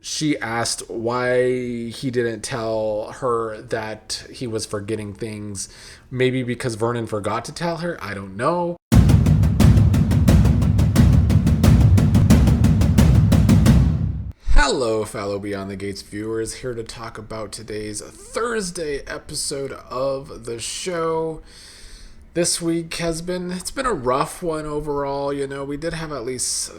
she asked why he didn't tell her that he was forgetting things. Maybe because Vernon forgot to tell her. I don't know. Hello, fellow Beyond the Gates viewers. Here to talk about today's Thursday episode of the show. This week it's been a rough one overall. We did have at least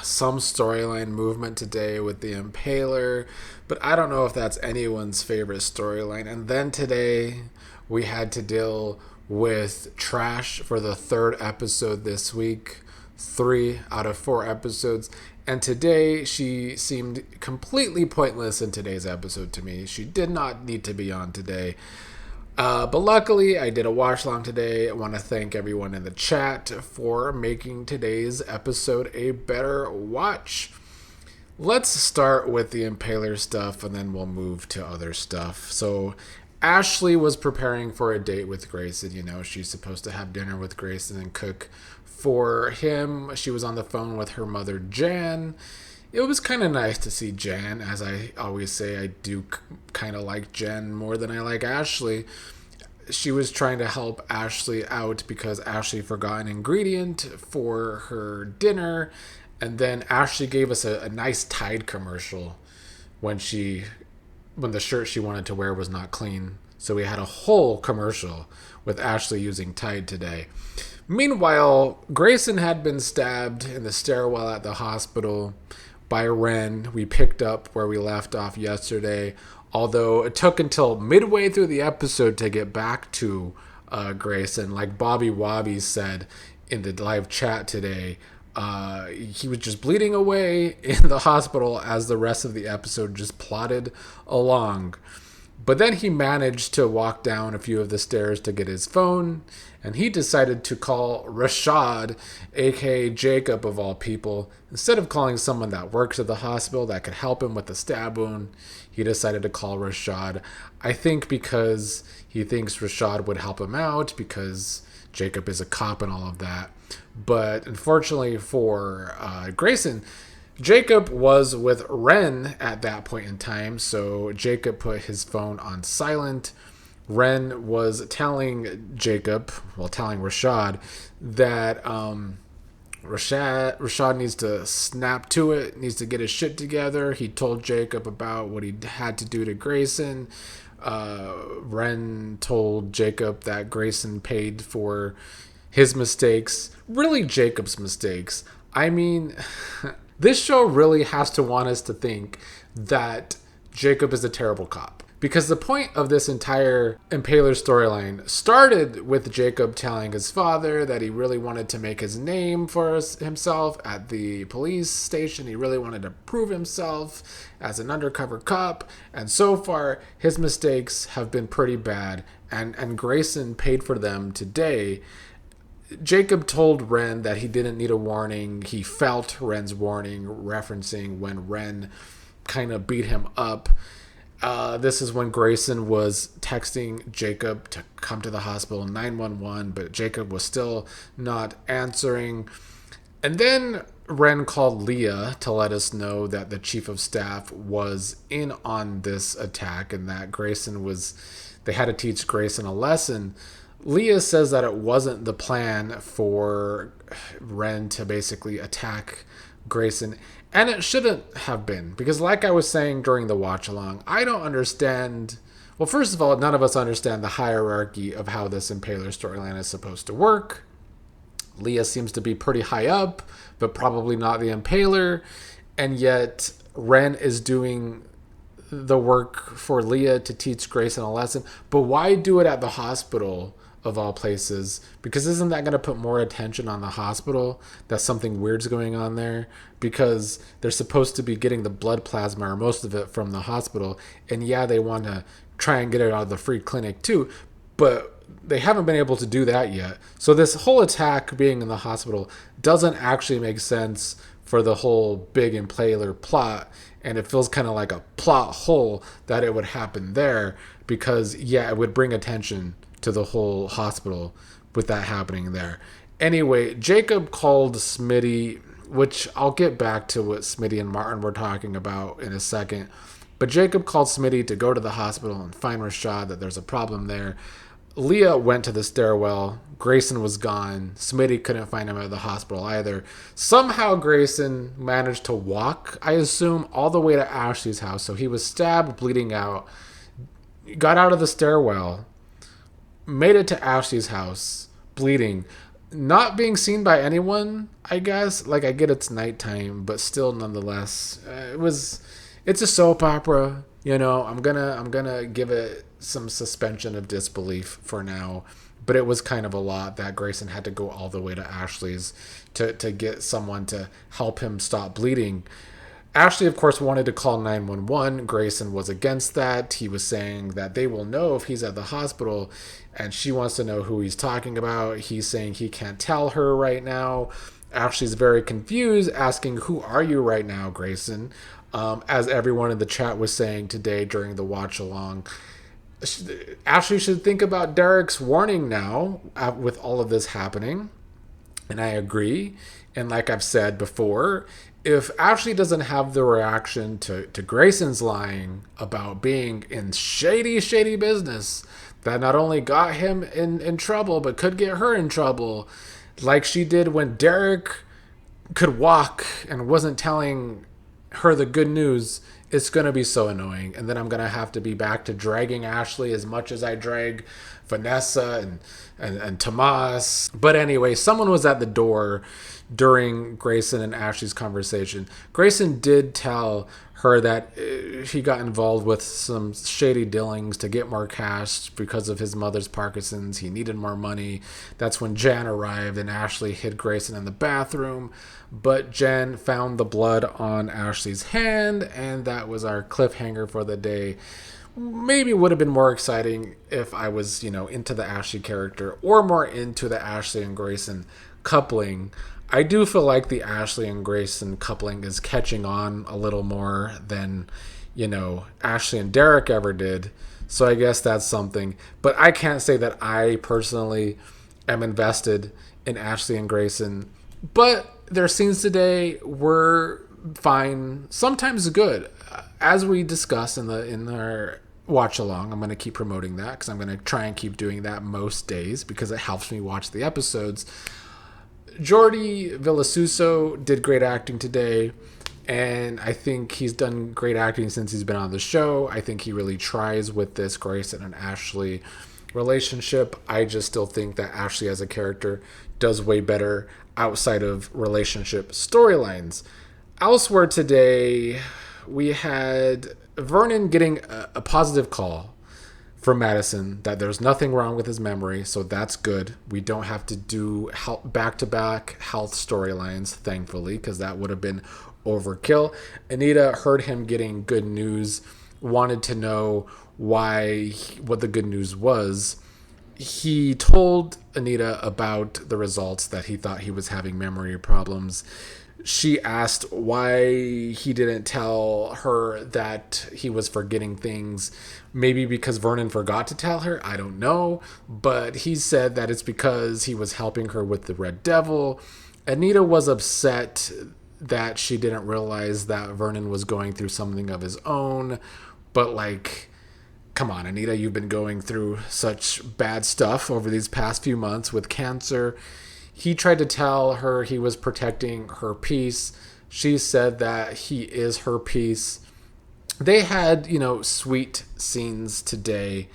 some storyline movement today with the Impaler, but I don't know if that's anyone's favorite storyline. And then today we had to deal with trash for the third episode this week. 3 out of 4 episodes. And today she seemed completely pointless in today's episode to me. She did not need to be on today. But luckily, I did a watch along today. I want to thank everyone in the chat for making today's episode a better watch. Let's start with the Impaler stuff, and then we'll move to other stuff. So, Ashley was preparing for a date with Grayson. She's supposed to have dinner with Grayson and cook for him. She was on the phone with her mother, Jan. It was kind of nice to see Jan. As I always say, I do kind of like Jan more than I like Ashley. She was trying to help Ashley out because Ashley forgot an ingredient for her dinner. And then Ashley gave us a nice Tide commercial when the shirt she wanted to wear was not clean. So we had a whole commercial with Ashley using Tide today. Meanwhile, Grayson had been stabbed in the stairwell at the hospital by Ren. We picked up where we left off yesterday, although it took until midway through the episode to get back to Grayson. Like Bobby Wobby said in the live chat today, he was just bleeding away in the hospital as the rest of the episode just plodded along. But then he managed to walk down a few of the stairs to get his phone, and he decided to call Rashad, aka Jacob of all people. Instead of calling someone that works at the hospital that could help him with the stab wound, he decided to call Rashad. I think because he thinks Rashad would help him out because Jacob is a cop and all of that. But unfortunately for Grayson, Jacob was with Ren at that point in time, so Jacob put his phone on silent. Ren was telling Rashad that Rashad needs to snap to it, needs to get his shit together. He told Jacob about what he had to do to Grayson. Ren told Jacob that Grayson paid for his mistakes, really Jacob's mistakes. I mean, this show really has to want us to think that Jacob is a terrible cop. Because the point of this entire Impaler storyline started with Jacob telling his father that he really wanted to make his name for himself at the police station. He really wanted to prove himself as an undercover cop. And so far, his mistakes have been pretty bad. And Grayson paid for them today. Jacob told Ren that he didn't need a warning. He felt Ren's warning, referencing when Ren kind of beat him up. This is when Grayson was texting Jacob to come to the hospital, 911, but Jacob was still not answering. And then Ren called Lia to let us know that the chief of staff was in on this attack and that they had to teach Grayson a lesson. Lia says that it wasn't the plan for Ren to basically attack Grayson. And it shouldn't have been, because like I was saying during the watch-along, I don't understand. Well, first of all, none of us understand the hierarchy of how this Impaler storyline is supposed to work. Lia seems to be pretty high up, but probably not the Impaler. And yet, Ren is doing the work for Lia to teach Grayson a lesson. But why do it at the hospital, of all places? Because isn't that going to put more attention on the hospital that something weird's going on there? Because they're supposed to be getting the blood plasma, or most of it, from the hospital. And yeah, they want to try and get it out of the free clinic too, but they haven't been able to do that yet. So this whole attack being in the hospital doesn't actually make sense for the whole big Impaler plot. And it feels kind of like a plot hole that it would happen there, because yeah, it would bring attention to the whole hospital with that happening there. Anyway, Jacob called Smitty which I'll get back to what Smitty and Martin were talking about in a second. But Jacob called Smitty to go to the hospital and find Rashad, that there's a problem there. Lia went to the stairwell. Grayson was gone. Smitty couldn't find him at the hospital either. Somehow Grayson managed to walk, I assume, all the way to Ashley's house. So he was stabbed, bleeding out, got out of the stairwell, made it to Ashley's house, bleeding, not being seen by anyone, I guess. Like, I get it's nighttime, but still, nonetheless, it's a soap opera. You know, I'm gonna give it some suspension of disbelief for now, but it was kind of a lot that Grayson had to go all the way to Ashley's to get someone to help him stop bleeding. Ashley, of course, wanted to call 911. Grayson was against that. He was saying that they will know if he's at the hospital, and she wants to know who he's talking about. He's saying he can't tell her right now. Ashley's very confused, asking, "Who are you right now, Grayson?" As everyone in the chat was saying today during the watch along. Ashley should think about Derek's warning now with all of this happening. And I agree. And like I've said before, if Ashley doesn't have the reaction to Grayson's lying about being in shady business that not only got him in trouble, but could get her in trouble, like she did when Derek could walk and wasn't telling her the good news, it's going to be so annoying. And then I'm going to have to be back to dragging Ashley as much as I drag Vanessa and Tomas. But anyway, someone was at the door during Grayson and Ashley's conversation. Grayson did tell her that he got involved with some shady dealings to get more cash because of his mother's Parkinson's. He needed more money. That's when Jen arrived and Ashley hid Grayson in the bathroom. But Jen found the blood on Ashley's hand, and that was our cliffhanger for the day. Maybe would have been more exciting if I was, into the Ashley character or more into the Ashley and Grayson coupling. I do feel like the Ashley and Grayson coupling is catching on a little more than, Ashley and Derek ever did. So I guess that's something. But I can't say that I personally am invested in Ashley and Grayson. But their scenes today were fine, sometimes good. As we discussed in our watch along, I'm going to keep promoting that because I'm going to try and keep doing that most days because it helps me watch the episodes. Jordi Villasuso did great acting today, and I think he's done great acting since he's been on the show. I think he really tries with this Grayson and Ashley relationship. I just still think that Ashley as a character does way better outside of relationship storylines. Elsewhere today, we had Vernon getting a positive call from Madison that there's nothing wrong with his memory, so that's good. We don't have to do back-to-back health storylines, thankfully, because that would have been overkill. Anita heard him getting good news, wanted to know what the good news was. He told Anita about the results, that he thought he was having memory problems. She asked why he didn't tell her that he was forgetting things. Maybe because Vernon forgot to tell her. I don't know. But he said that it's because he was helping her with the Red Devil. Anita was upset that she didn't realize that Vernon was going through something of his own. But come on, Anita, you've been going through such bad stuff over these past few months with cancer. He tried to tell her he was protecting her peace. She said that he is her peace. They had, sweet scenes today.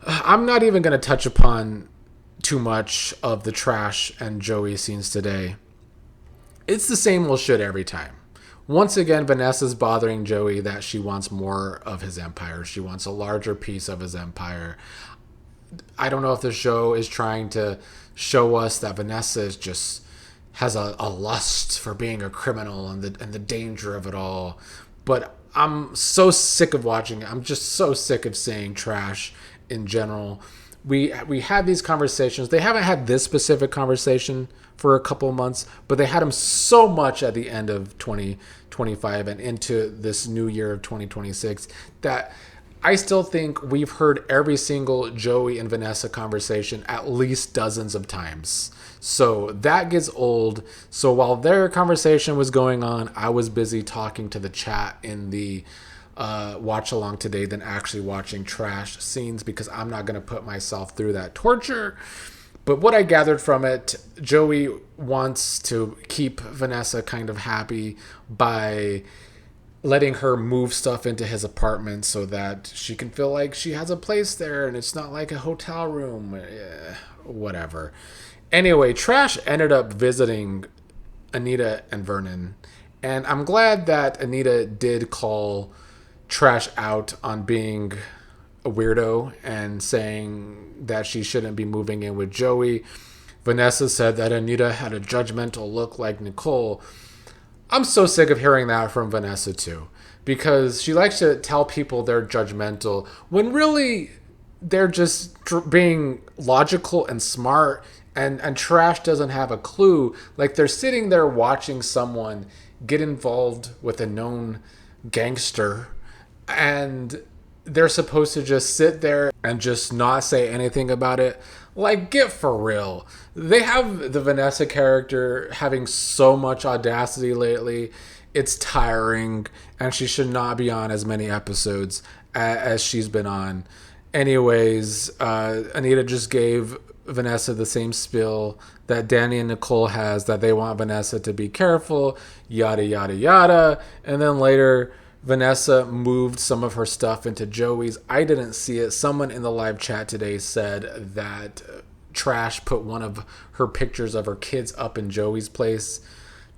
I'm not even going to touch upon too much of the Trash and Joey scenes today. It's the same old shit every time. Once again, Vanessa's bothering Joey that she wants more of his empire. She wants a larger piece of his empire. I don't know if the show is trying to show us that Vanessa has a lust for being a criminal and the danger of it all. But I'm so sick of watching it. I'm just so sick of seeing Trash in general. We had these conversations. They haven't had this specific conversation for a couple of months, but they had them so much at the end of 2025 and into this new year of 2026 that I still think we've heard every single Joey and Vanessa conversation at least dozens of times. So that gets old. So while their conversation was going on, I was busy talking to the chat in the watch along today than actually watching trash scenes, because I'm not going to put myself through that torture. But what I gathered from it, Joey wants to keep Vanessa kind of happy by letting her move stuff into his apartment so that she can feel like she has a place there and it's not like a hotel room. Whatever. Anyway, Trash ended up visiting Anita and Vernon. And I'm glad that Anita did call Trash out on being a weirdo and saying that she shouldn't be moving in with Joey. Vanessa said that Anita had a judgmental look like Nicole. I'm so sick of hearing that from Vanessa too, because she likes to tell people they're judgmental when really they're just being logical and smart, and Trash doesn't have a clue. Like, they're sitting there watching someone get involved with a known gangster, and they're supposed to just sit there and just not say anything about it. Like, get for real. They have the Vanessa character having so much audacity lately. It's tiring, and she should not be on as many episodes as she's been on. Anyways, Anita just gave Vanessa the same spiel that Danny and Nicole has, that they want Vanessa to be careful, yada, yada, yada. And then later, Vanessa moved some of her stuff into Joey's. I didn't see it. Someone in the live chat today said that Trash put one of her pictures of her kids up in Joey's place.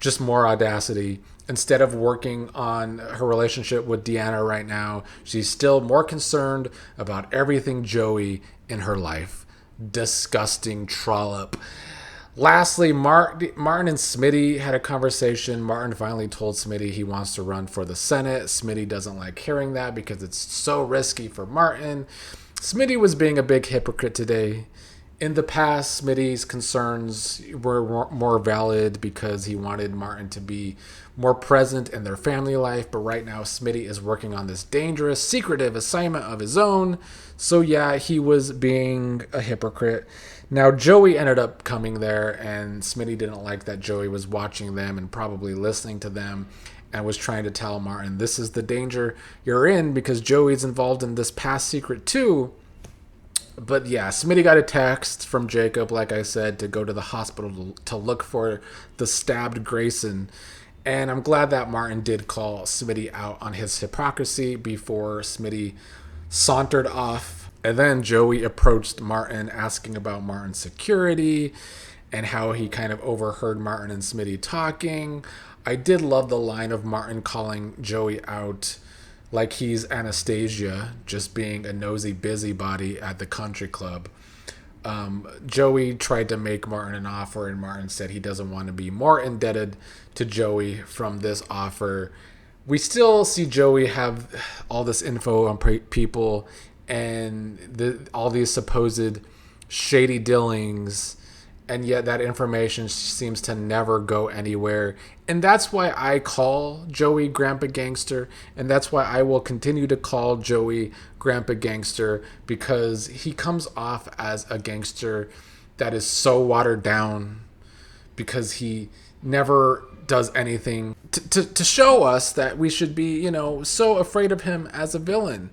Just more audacity. Instead of working on her relationship with Deanna right now, she's still more concerned about everything Joey in her life. Disgusting trollop. Lastly, Martin and Smitty had a conversation. Martin finally told Smitty he wants to run for the Senate. Smitty doesn't like hearing that because it's so risky for Martin. Smitty was being a big hypocrite today. In the past, Smitty's concerns were more valid because he wanted Martin to be more present in their family life. But right now, Smitty is working on this dangerous, secretive assignment of his own. So yeah, he was being a hypocrite. Now, Joey ended up coming there, and Smitty didn't like that Joey was watching them and probably listening to them, and was trying to tell Martin, this is the danger you're in because Joey's involved in this past secret too. But yeah, Smitty got a text from Jacob, like I said, to go to the hospital to look for the stabbed Grayson. And I'm glad that Martin did call Smitty out on his hypocrisy before Smitty sauntered off. And then Joey approached Martin asking about Martin's security and how he kind of overheard Martin and Smitty talking. I did love the line of Martin calling Joey out like he's Anastasia, just being a nosy busybody at the country club. Joey tried to make Martin an offer, and Martin said he doesn't want to be more indebted to Joey from this offer. We still see Joey have all this info on people and all these supposed shady dealings, and yet that information seems to never go anywhere. And that's why I call Joey Grandpa Gangster, and that's why I will continue to call Joey Grandpa Gangster, because he comes off as a gangster that is so watered down because he never does anything to show us that we should be, so afraid of him as a villain.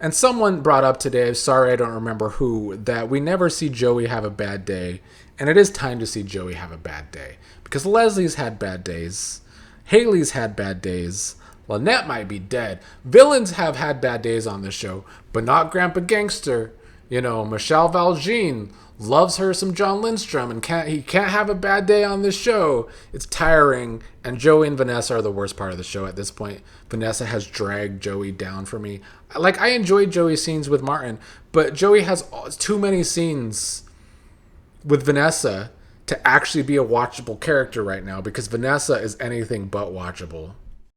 And someone brought up today, sorry I don't remember who, that we never see Joey have a bad day. And it is time to see Joey have a bad day. Because Leslie's had bad days. Haley's had bad days. Lynette might be dead. Villains have had bad days on this show, but not Grandpa Gangster. Michelle Valjean loves her some John Lindstrom, and he can't have a bad day on this show. It's tiring, and Joey and Vanessa are the worst part of the show at this point. Vanessa has dragged Joey down for me. Like, I enjoyed Joey's scenes with Martin, but Joey has too many scenes with Vanessa to actually be a watchable character right now, because Vanessa is anything but watchable.